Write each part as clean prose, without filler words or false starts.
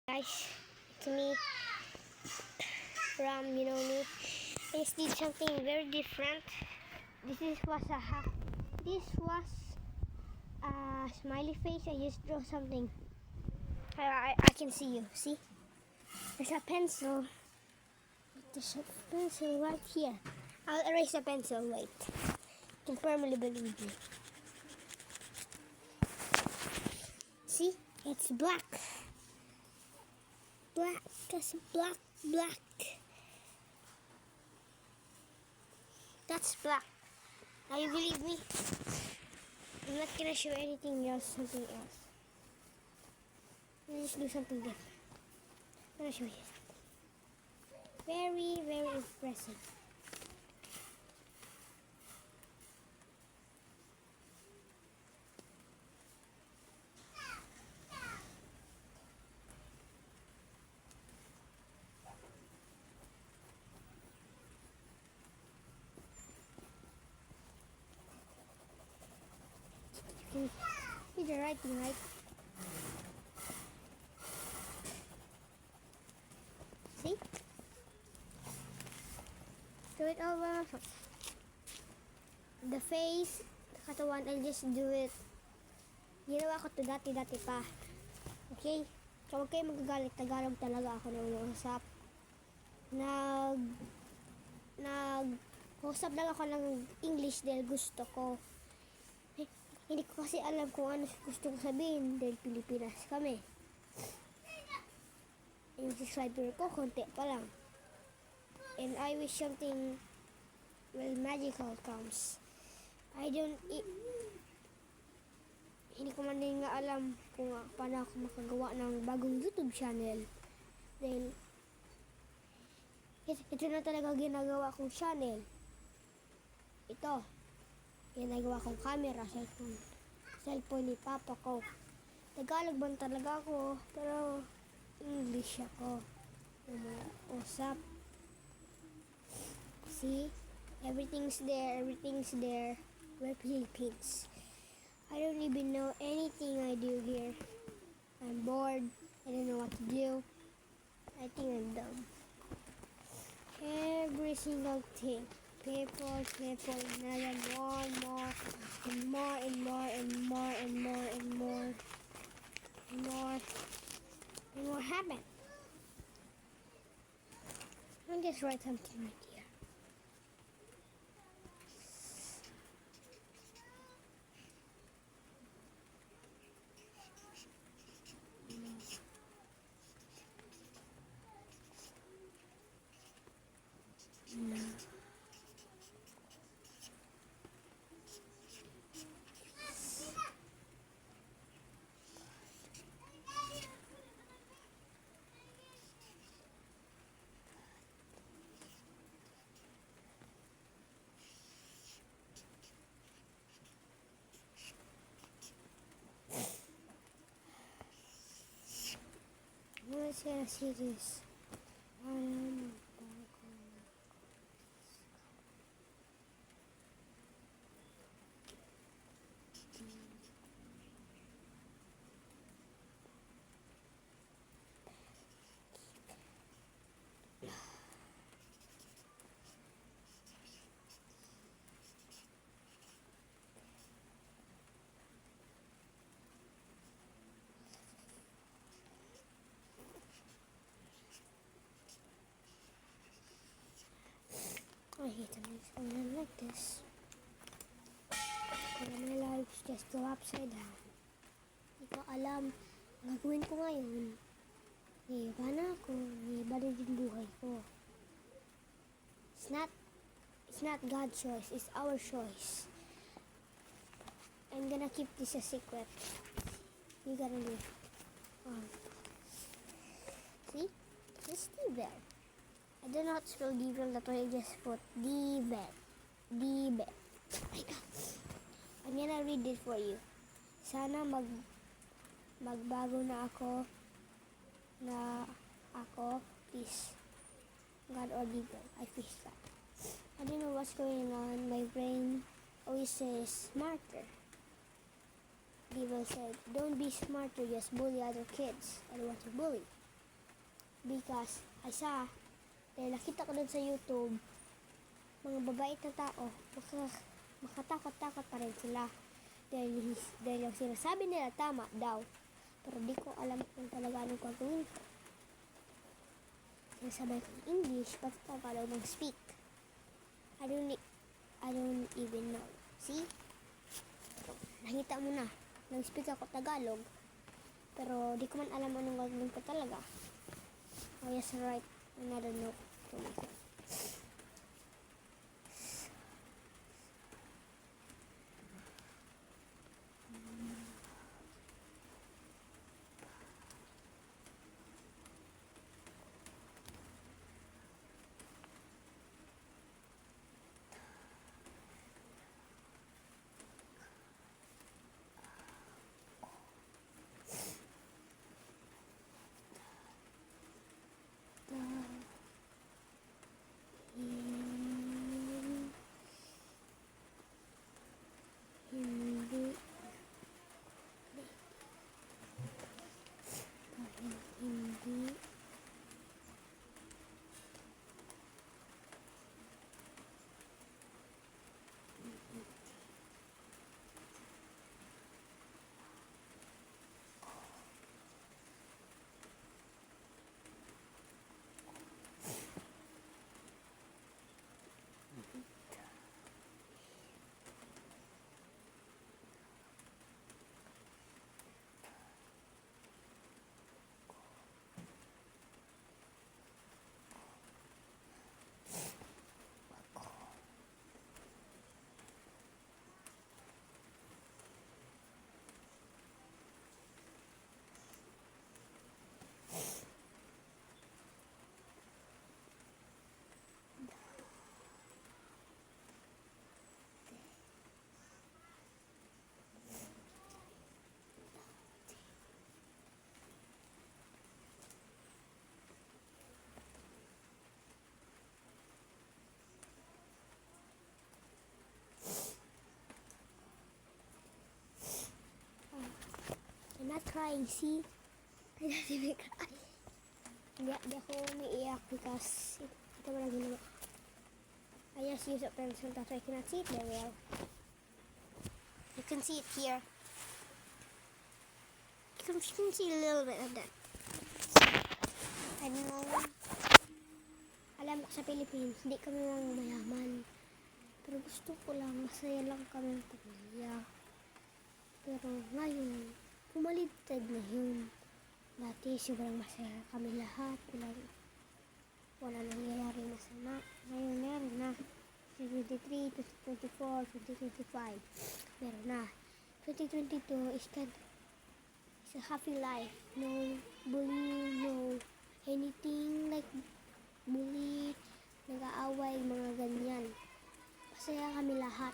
Guys, it's me from me. I just did something very different. This was a smiley face. I just draw something. I can see you. See, there's a pencil. There's a pencil right here. I'll erase the pencil. Wait, you can firmly believe me. See, it's black. Black. That's black. Black. That's black. Now you believe me? I'm not gonna show anything else, something else. Let's do something different. I'm gonna show you something. Very, very impressive. You can see the writing, right? See? Do it all by myself. The face, the katawan, I'll just do it. Ginawa ko to dati-dati pa. Okay? So huwag kayo magagalit. Tagalog talaga ako na uusap. Nag-usap lang ako ng English dahil gusto ko. Hindi ko kasi alam kung ano gusto ko sabihin dahil Pilipinas kami. Yung subscriber ko, konti pa lang. And I wish something magical comes. Hindi ko man din nga alam kung paano ako makagawa ng bagong YouTube channel. Dahil ito na talaga ginagawa kong channel. Ito. Ginagawa kong camera, cellphone ni Papa ko. Tagalog man talaga ako, pero English ako. Usap. See? Everything's there. We're Philippines. I don't even know anything I do here. I'm bored. I don't know what to do. I think I'm dumb. Every single thing. People, and then more happen. I'll just write something right here. Let's gonna see this. I hate to make something like this. But my life just go upside down. Hindi ko alam ang gagawin ko ngayon. Iba na ako. Iba na din buhay ko. It's not God's choice. It's our choice. I'm gonna keep this a secret. You gotta live. See? It's still there. I do not spell devil, that's why I just put devil. Devil. I'm gonna read this for you. Sana magbago na ako peace. God or devil. I fish that. I don't know what's going on. My brain always says smarter. Devil said, don't be smarter, just bully other kids. I don't want to bully. Because, dahil nakita ko dun sa YouTube, mga babait na tao, makatakot-takot pa rin sila. Dahil yung sinasabi nila tama daw. Pero di ko alam kung talaga anong gagawin ko. Sinasabi ko English, but Tagalog ng speak. I don't even know. See? Nakita mo na. Nag-speak ako Tagalog. Pero di ko man alam anong gagawin ko talaga. Oh yes, right. Another note to myself. Hindi. I'm not crying, see? I don't even cry. Hindi ako umiiyak because ito wala ginawa. I just use a pencil that I cannot see it very well. You can see it here. You can see a little bit of that. I don't know. Alam ko sa Philippines, hindi kami lang mayaman. Pero gusto ko lang, masaya lang kami ng pamilya. Pero ngayon, pumaligtad na yun. Dati sobrang masaya kami lahat. Wala nangyayari masama. Ngayon meron na. 2023, 2024, 2025. Meron na. 2022 is a happy life. No bullying, no anything like bully, nag-aaway, mga ganyan. Masaya kami lahat.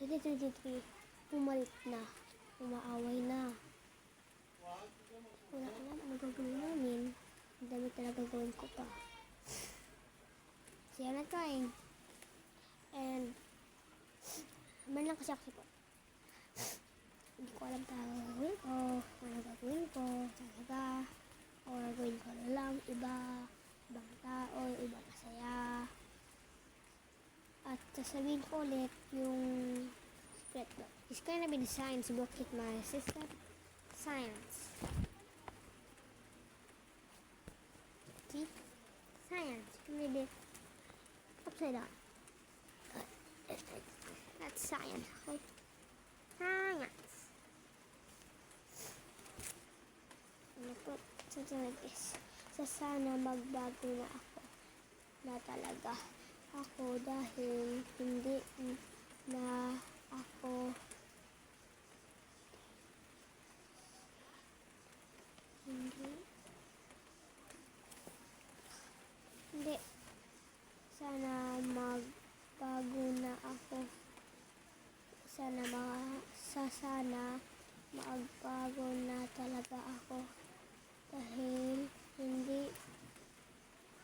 2023, pumalit na. Umaaway na. Wala alam ano gagawin namin. Ang dami talaga gawin ko pa. So I'm not crying. And man lang kasi ako po. Hindi ko alam talaga gagawin ko. Ano gagawin ko talaga. O gagawin ko na lang ibang tao, ibang masaya. At sasabihin ko ulit yung secret book. It's gonna be the science book with my sister. Science. See? Science. Read it upside down. That's science. Okay? Science. Ano po? Something like this. Sana magbago na ako. Na talaga. Ako dahil hindi na ako hindi sana magbago na ako sana magbago na talaga ako dahil hindi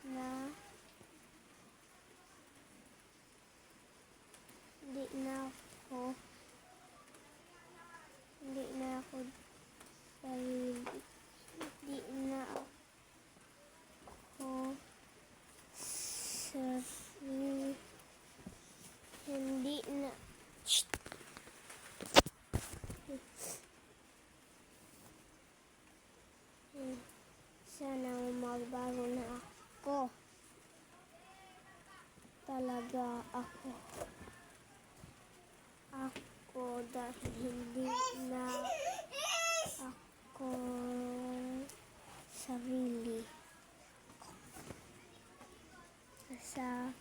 na ako dahil hindi na Sana magbago na ako. Talaga ako. Ako dahil hindi na ako sarili. Sarili.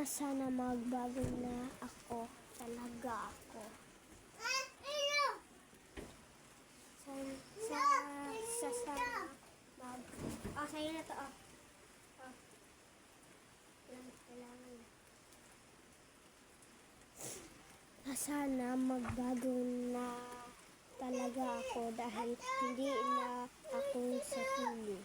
Sana magbago na ako. Talaga ako. Sa'yo na to, Kailangan. Sana magbago na talaga ako dahil hindi na ako sarili.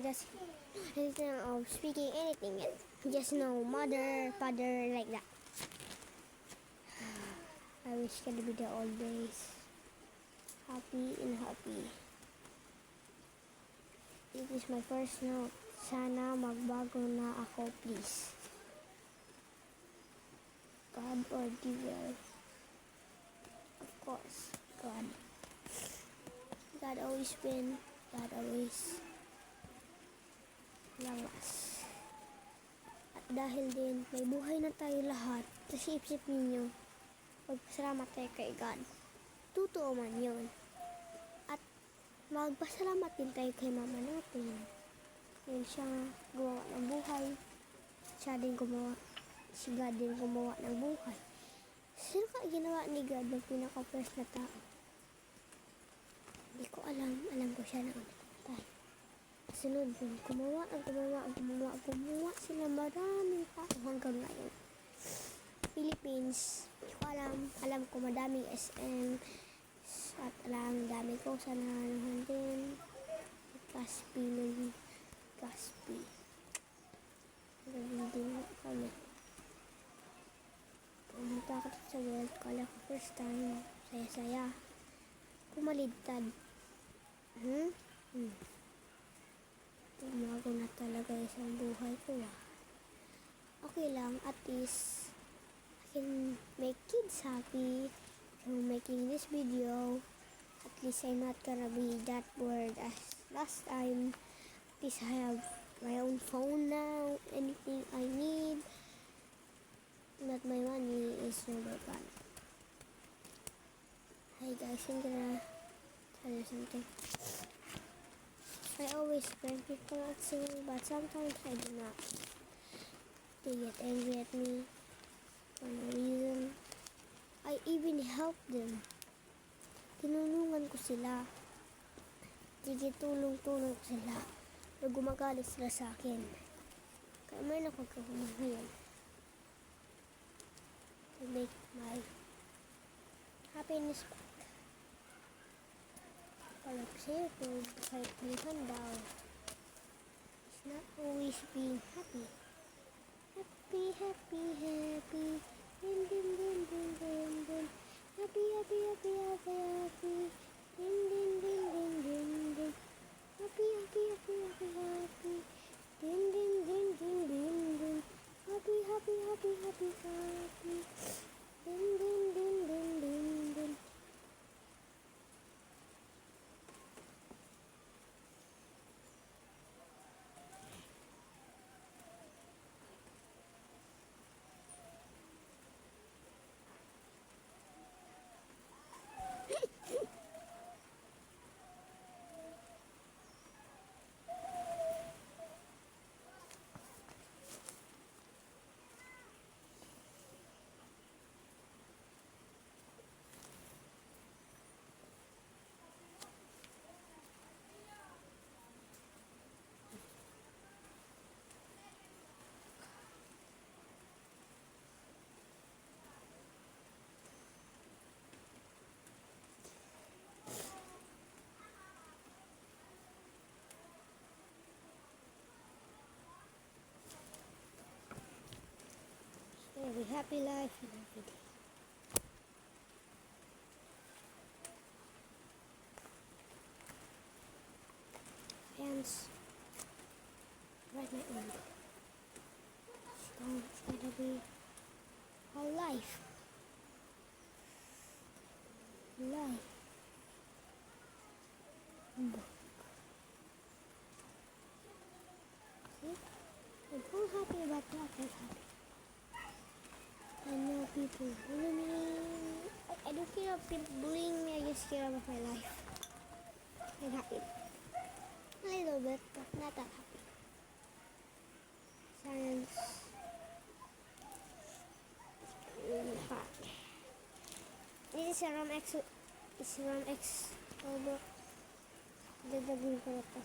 Just of speaking anything, just no mother, father, like that. I wish could be the old days, happy and happy. It is my first note. Sana magbago na ako, please. God or devil? Of course, God. God always win. God always lawas. At dahil din, may buhay na tayo lahat. Kasi isip ninyo, magpasalamat tayo kay God. Totoo man yun. At magpasalamat din tayo kay mama natin. Dahil siya gumawa ng buhay. Siya din gumawa. Si God din gumawa ng buhay. Sino ka ginawa ni God ng pinaka-first na tao? Hindi ko alam. Alam ko siya na namatay. Sunod yun, gumawa sila maraming tao hanggang ngayon. Philippines, hindi ko alam ko madaming SM at alam dami ko sa nanahan din. Gaspi. Nagagawin kami. Pumunta ako sa world, kala ko first time, saya-saya. Pumalidtad. Umago na talaga isang buhay ko. Okay lang, at least I can make kids happy from making this video. At least I'm not gonna be that bored as last time. At least I have my own phone now. Anything I need, not my money, is number one. Hey guys, I'm gonna tell you something. I always prank people at school, but sometimes I do not. They get angry at me for no reason. I even help them. Tinulungan ko sila. Tulong-tulong ko sila. Na gumagalit sila sa akin. Kaya may napagkakumahayan. To make my happiness back. Parang sa'yo kung kahit pilihan daw, it's not always being happy. Happy. Din. Happy. Din. Happy. Din. Happy. Din. happy life and happy day. Fans, write my own. It's gonna be a life. Life. Book. See? I'm so happy about that. I'm happy. I know people bully me. I don't care if people bullying me. I just care about my life. I'm happy. A little bit, but not that happy. Science. Really hard. This is a RAM X. It's RAM X. Over. Dadagin ko na to.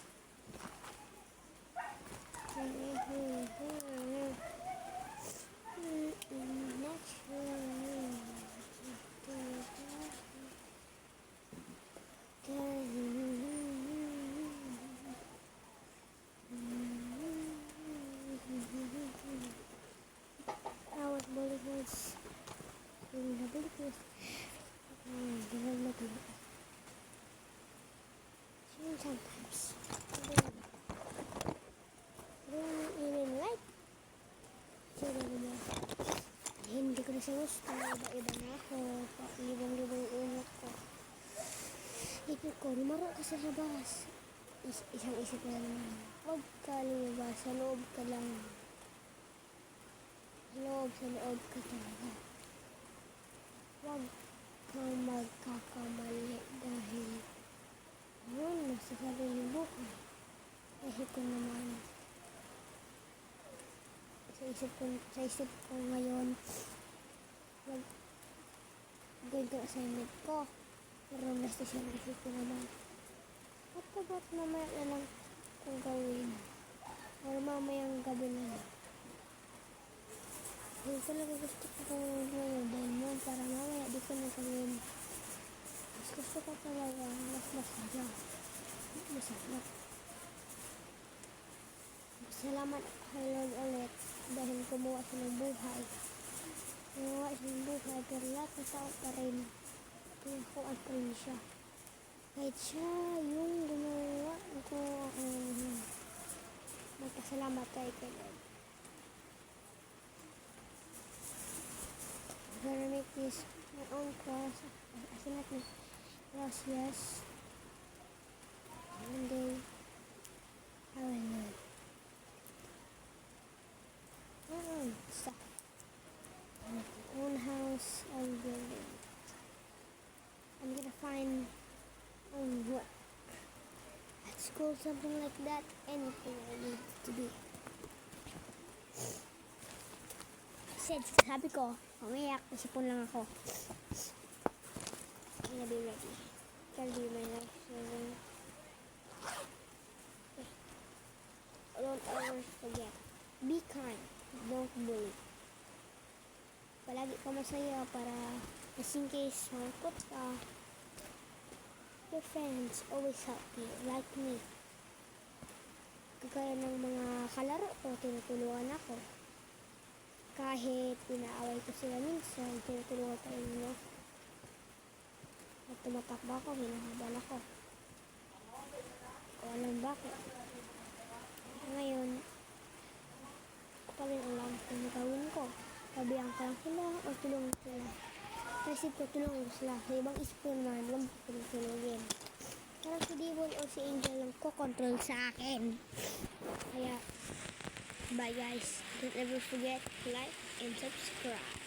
Awat boleh guys. Ini boleh guys. Jangan lagi. Sometimes. Don't even like. Hindi ko na siya gusto. Iba-iba na ako. Ibang-ibang unak ko. Ipin ko, lumaro ka sa labas. Isang isip na naman. Huwag ka lumabas. Sa loob ka lang. Sa loob ka talaga. Huwag kang magkakamali dahil yun, nasa sariling buhay. Kasi ko naman sa isip ko ngayon gawin ko assignment ko, pero nasa siya ng isip ko naman ba't mamaya na lang kung gawin or mamayang gabi na lang. Hindi talaga gusto ko kung ngayon dahil mo para mamaya di ko na gawin. Mas gusto ko talaga mas masarap. Salamat kay Lord ulit dahil kumuha siya ng buhay. Pero lahat ng tao pa rin. Pinakuan pa rin siya. Kahit siya yung gumawa ko magpasalamat tayo kay Lord. I'm gonna make this my own cross. Asinat na gracias. One day I will learn. Stop. My own house I'm building. I'm gonna find work at school, something like that. Anything I need to be. Sabi ko, mamaya isipon lang ako. I'm gonna be ready. Gotta be my life saving. Don't ever forget. Be kind. Don't bully. Palagi ka masaya para just in case malungkot ka. Your friends always help you, like me. Kagaya ng mga kalaro ko, tinutulungan ako. Kahit pinaaway ko sila minsan, tinutulungan pa rin nila. At tumatakbo ako, hinahabal ako. O alam bakit. Ngayon, pa rin alam kung gawin ko. Tabihan ko lang sila o tulungan sila. Kasi ko tulungan ko sila. Sa ibang isip ko naman, lang ko tulungin. Parang si Devil o si Angel lang ko control sa akin. Kaya, bye guys. Don't ever forget to like and subscribe.